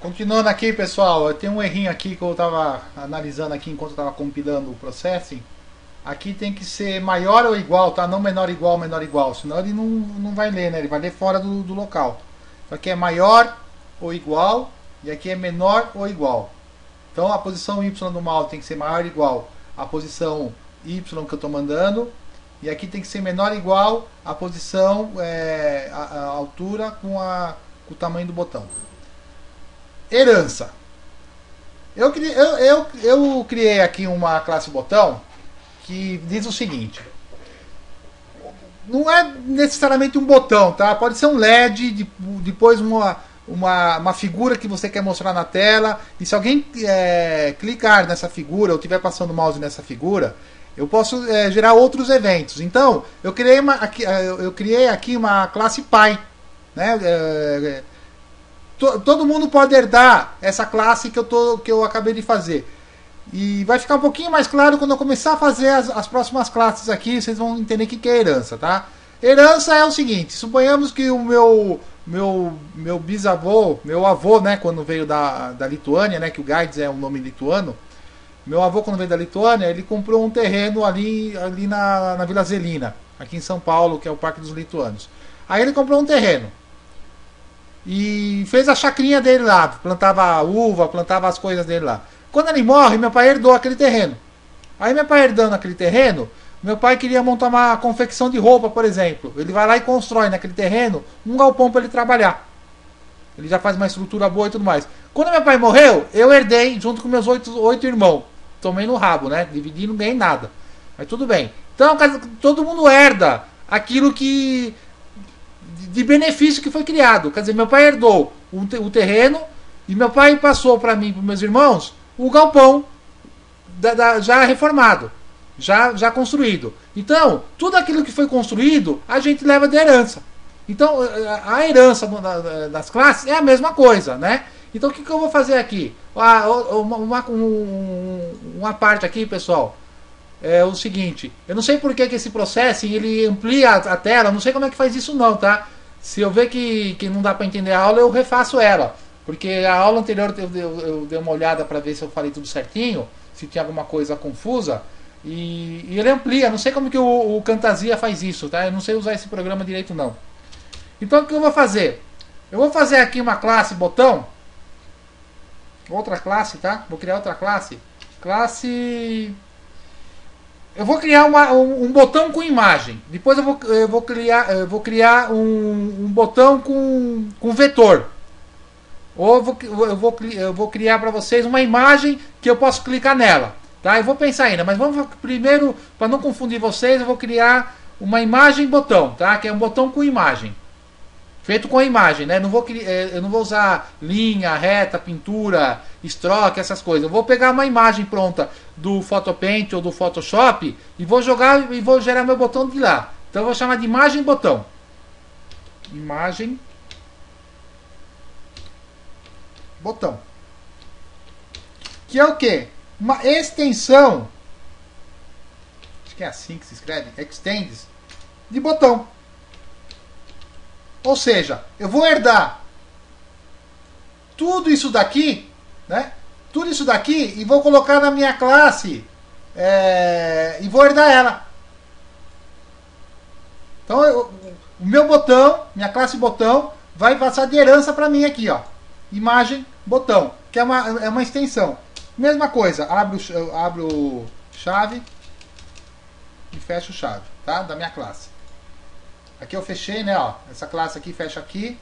Continuando aqui, pessoal, eu tenho um errinho aqui que eu estava analisando aqui enquanto eu estava compilando o processing. Aqui tem que ser maior ou igual, tá? Não menor igual, senão ele não vai ler, né? Ele vai ler fora do local. Então aqui é maior ou igual e aqui é menor ou igual. Então a posição Y do mouse tem que ser maior ou igual à posição Y que eu estou mandando. E aqui tem que ser menor ou igual à posição, a altura com o tamanho do botão. Herança. Eu criei aqui uma classe botão que diz o seguinte: não é necessariamente um botão, tá? Pode ser um LED, depois uma figura que você quer mostrar na tela. E se alguém clicar nessa figura ou estiver passando o mouse nessa figura, eu posso gerar outros eventos. Então, eu criei aqui uma classe Pi, né? Todo mundo pode herdar essa classe que eu acabei de fazer. E vai ficar um pouquinho mais claro quando eu começar a fazer as próximas classes aqui. Vocês vão entender o que é herança, tá? Herança é o seguinte: suponhamos que o meu bisavô, meu avô, né, quando veio da Lituânia, né, que o Gaides é um nome lituano. Meu avô, quando veio da Lituânia, ele comprou um terreno ali na Vila Zelina, aqui em São Paulo, que é o Parque dos Lituanos. Aí ele comprou um terreno e fez a chacrinha dele lá, plantava uva, plantava as coisas dele lá. Quando ele morre, meu pai herdou aquele terreno. Aí meu pai herdando aquele terreno, meu pai queria montar uma confecção de roupa, por exemplo. Ele vai lá e constrói naquele terreno um galpão para ele trabalhar. Ele já faz uma estrutura boa e tudo mais. Quando meu pai morreu, eu herdei junto com meus oito irmãos. Tomei no rabo, né? Dividi e não ganhei nada. Mas tudo bem. Então, todo mundo herda aquilo que de benefício que foi criado. Quer dizer, meu pai herdou o terreno e meu pai passou para mim e para meus irmãos o galpão já reformado, já construído. Então, tudo aquilo que foi construído, a gente leva de herança. Então, a herança das classes é a mesma coisa, né? Então, o que eu vou fazer aqui? Uma parte aqui, pessoal, é o seguinte: eu não sei por que esse processing ele amplia a tela, não sei como é que faz isso não, tá? Se eu ver que não dá para entender a aula, eu refaço ela. Porque a aula anterior eu dei uma olhada para ver se eu falei tudo certinho, se tinha alguma coisa confusa. E ele amplia, não sei como que o Camtasia faz isso, tá? Eu não sei usar esse programa direito não. Então o que eu vou fazer? Eu vou fazer aqui uma classe botão. Outra classe, tá? Vou criar outra classe. Classe... Eu vou criar um botão com imagem. Depois eu vou criar um botão com vetor. Ou eu vou criar para vocês uma imagem que eu posso clicar nela. Tá? Eu vou pensar ainda, mas vamos primeiro, para não confundir vocês, eu vou criar uma imagem botão, tá? Que é um botão com imagem. Feito com a imagem, né? Eu não vou usar linha, reta, pintura, stroke, essas coisas. Eu vou pegar uma imagem pronta do Photopaint ou do Photoshop e vou jogar e vou gerar meu botão de lá. Então eu vou chamar de imagem botão. Imagem botão. Que é o quê? Uma extensão. Acho que é assim que se escreve. Extends. De botão. Ou seja, eu vou herdar tudo isso daqui, né? Tudo isso daqui e vou colocar na minha classe e vou herdar ela. Então, o meu botão, minha classe botão, vai passar de herança para mim aqui, ó. Imagem botão, que é uma extensão. Mesma coisa, abro chave e fecho chave, tá? Da minha classe. Aqui eu fechei, né, ó. Essa classe aqui fecha aqui.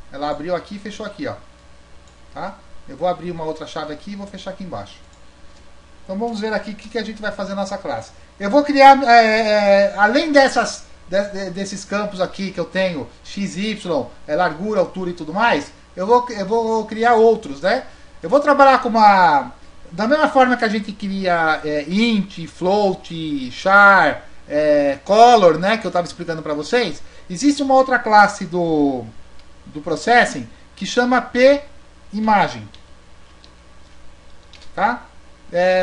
Ela abriu aqui e fechou aqui, ó. Tá? Eu vou abrir uma outra chave aqui e vou fechar aqui embaixo. Então vamos ver aqui o que a gente vai fazer na nossa classe. Eu vou criar, além desses campos aqui que eu tenho, x, y, largura, altura e tudo mais, eu vou criar outros, né? Eu vou trabalhar com da mesma forma que a gente cria int, float, char, color, né, que eu estava explicando para vocês. Existe uma outra classe do processing que chama pImagem, tá?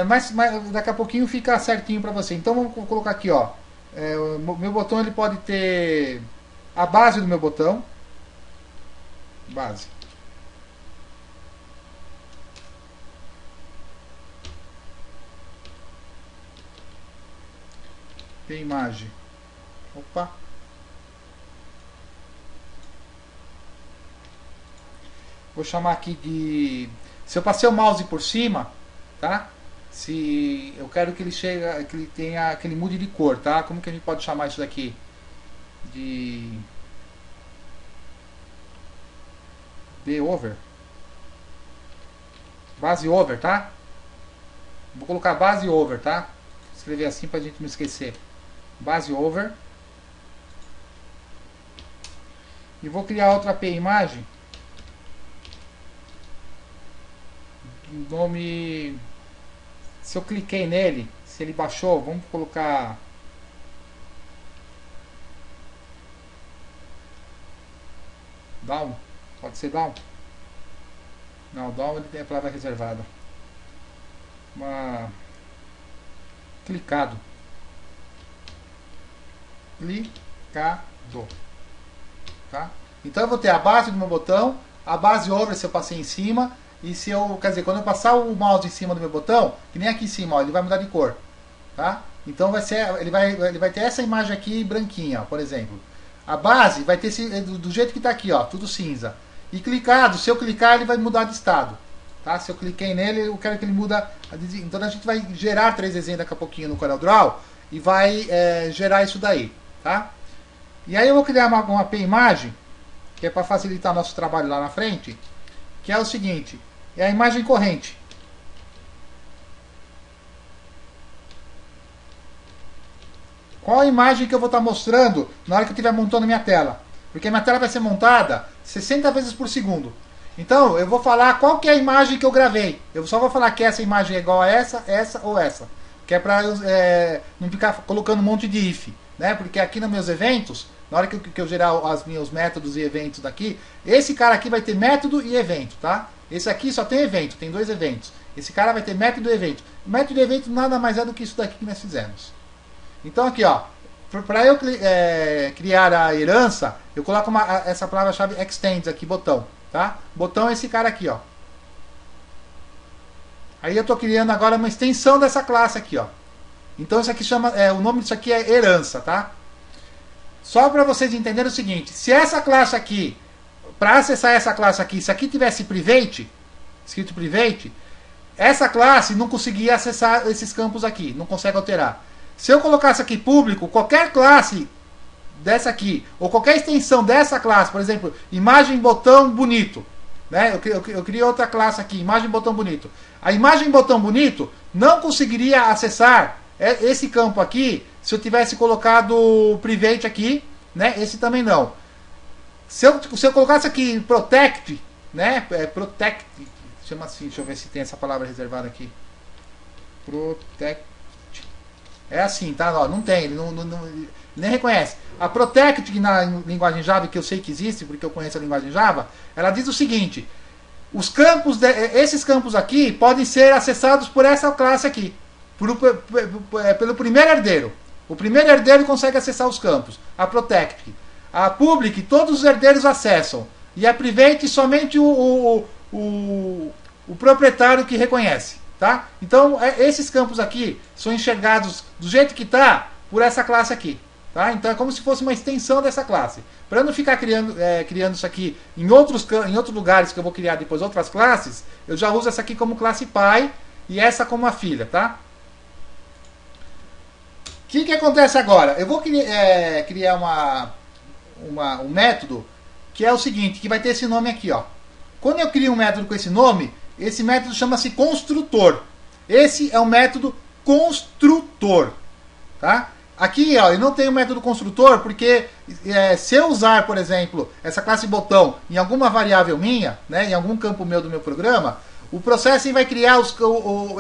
Mas daqui a pouquinho fica certinho para você. Então vamos colocar aqui, ó. O meu botão ele pode ter a base do meu botão, base. Tem imagem. Opa. Vou chamar aqui de... Se eu passei o mouse por cima, tá? Se eu quero que ele chegue, que ele tenha, que ele mude de cor, tá? Como que a gente pode chamar isso daqui? De over. Base over, tá? Vou colocar base over, tá? Vou escrever assim pra gente não esquecer. Base over. E vou criar outra API imagem. Nome... Se eu cliquei nele, se ele baixou, vamos colocar... Down? Pode ser down? Não, down ele tem a palavra reservada. Clicado. Clicado. Tá? Então eu vou ter a base do meu botão, a base over se eu passei em cima, e se eu, quer dizer, quando eu passar o mouse em cima do meu botão, que nem aqui em cima, ó, ele vai mudar de cor, tá? Então vai ser, ele vai ter essa imagem aqui branquinha, ó, por exemplo. A base vai ter do jeito que está aqui, ó, tudo cinza. E clicado, se eu clicar ele vai mudar de estado, tá? Se eu cliquei nele, eu quero que ele muda. Então a gente vai gerar 3 desenhos daqui a pouquinho no CorelDRAW e vai gerar isso daí, tá? E aí eu vou criar uma API imagem, que é para facilitar nosso trabalho lá na frente, que é o seguinte, é a imagem corrente. Qual a imagem que eu vou estar mostrando na hora que eu estiver montando minha tela? Porque minha tela vai ser montada 60 vezes por segundo. Então, eu vou falar qual que é a imagem que eu gravei. Eu só vou falar que essa imagem é igual a essa, essa ou essa. Que é para não ficar colocando um monte de if. Né? Porque aqui nos meus eventos, na hora que eu gerar os meus métodos e eventos daqui, esse cara aqui vai ter método e evento, tá? Esse aqui só tem evento, tem 2 eventos. Esse cara vai ter método e evento. Método e evento nada mais é do que isso daqui que nós fizemos. Então aqui, ó, para eu criar a herança, eu coloco essa palavra-chave extends aqui, botão, tá? Botão é esse cara aqui, ó. Aí eu estou criando agora uma extensão dessa classe aqui, ó. Então isso aqui chama, o nome disso aqui é herança, tá? Só para vocês entenderem o seguinte, se essa classe aqui, para acessar essa classe aqui, se aqui tivesse private, escrito private, essa classe não conseguia acessar esses campos aqui, não consegue alterar. Se eu colocasse aqui público, qualquer classe dessa aqui, ou qualquer extensão dessa classe, por exemplo, imagem botão bonito, né? Eu criei outra classe aqui, imagem botão bonito. A imagem botão bonito não conseguiria acessar esse campo aqui se eu tivesse colocado private aqui, né? Esse também não. Se eu colocasse aqui protect, né? Protect, chama assim, deixa eu ver se tem essa palavra reservada aqui. Protect. É assim, tá? Ó, não tem, ele nem reconhece. A Protect, que na linguagem Java, que eu sei que existe, porque eu conheço a linguagem Java, ela diz o seguinte: os campos, esses campos aqui podem ser acessados por essa classe aqui, pelo primeiro herdeiro. O primeiro herdeiro consegue acessar os campos. A Protect. A Public, todos os herdeiros acessam. E a Private, somente o proprietário que reconhece. Tá? Então, esses campos aqui são enxergados do jeito que está por essa classe aqui. Tá? Então, é como se fosse uma extensão dessa classe. Para não ficar criando isso aqui em outros lugares que eu vou criar depois outras classes, eu já uso essa aqui como classe pai e essa como a filha. Tá? O que acontece agora? Eu vou criar um método que é o seguinte, que vai ter esse nome aqui. Ó. Quando eu crio um método com esse nome, esse método chama-se construtor. Esse é o método construtor. Tá? Aqui, ó, eu não tenho método construtor porque se eu usar, por exemplo, essa classe botão em alguma variável minha, né, em algum campo meu do meu programa, o Processing vai criar,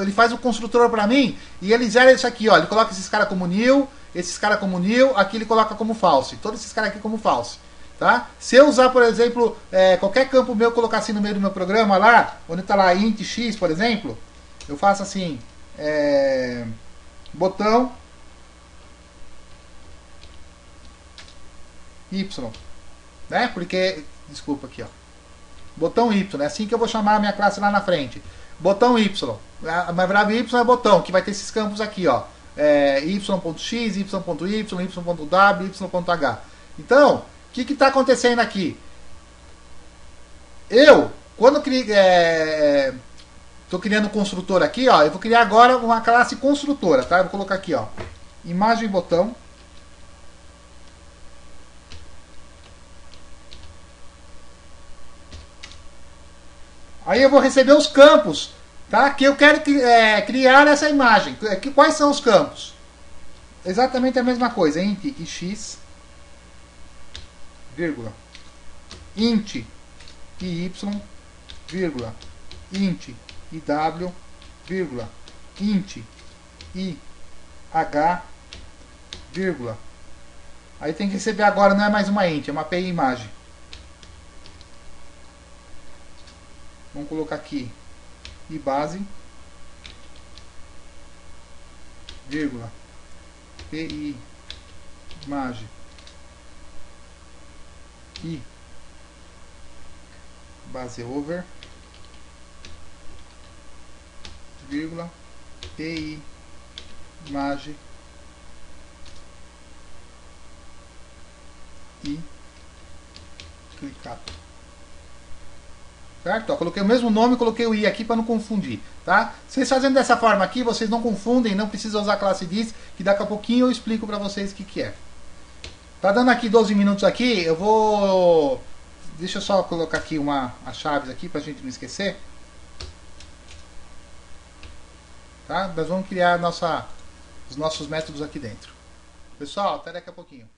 ele faz o construtor para mim e ele zera isso aqui. Ó, ele coloca esses caras como new, esses caras como new, aqui ele coloca como false. Todos esses caras aqui como false. Tá? Se eu usar, por exemplo, qualquer campo meu, colocar assim no meio do meu programa lá, onde está lá int x, por exemplo, eu faço assim, botão y, né? Porque, desculpa aqui, ó, botão y, é assim que eu vou chamar a minha classe lá na frente. Botão y, a variável y é botão, que vai ter esses campos aqui, ó, y.x, y.y, y.w, y.h. Então, o que está acontecendo aqui? Quando estou criando um construtor aqui, ó, eu vou criar agora uma classe construtora, tá? Eu vou colocar aqui, ó, imagem botão. Aí eu vou receber os campos, tá? Que eu quero criar essa imagem. Quais são os campos? Exatamente a mesma coisa. Int x, vírgula, int y, vírgula, int iw, vírgula, int ih, vírgula. Aí tem que receber agora, não é mais uma int, é uma API imagem. Vamos colocar aqui i base, vírgula, pi imagem, i base over, vírgula, pi imagem, i clicado. Certo? Ó, coloquei o mesmo nome, coloquei o i aqui para não confundir, tá? Vocês fazendo dessa forma aqui, vocês não confundem, não precisa usar a classe diz, que daqui a pouquinho eu explico para vocês o que é. Tá dando aqui 12 minutos aqui, eu vou... Deixa eu só colocar aqui as chaves aqui para a gente não esquecer. Tá? Nós vamos criar os nossos métodos aqui dentro. Pessoal, até daqui a pouquinho.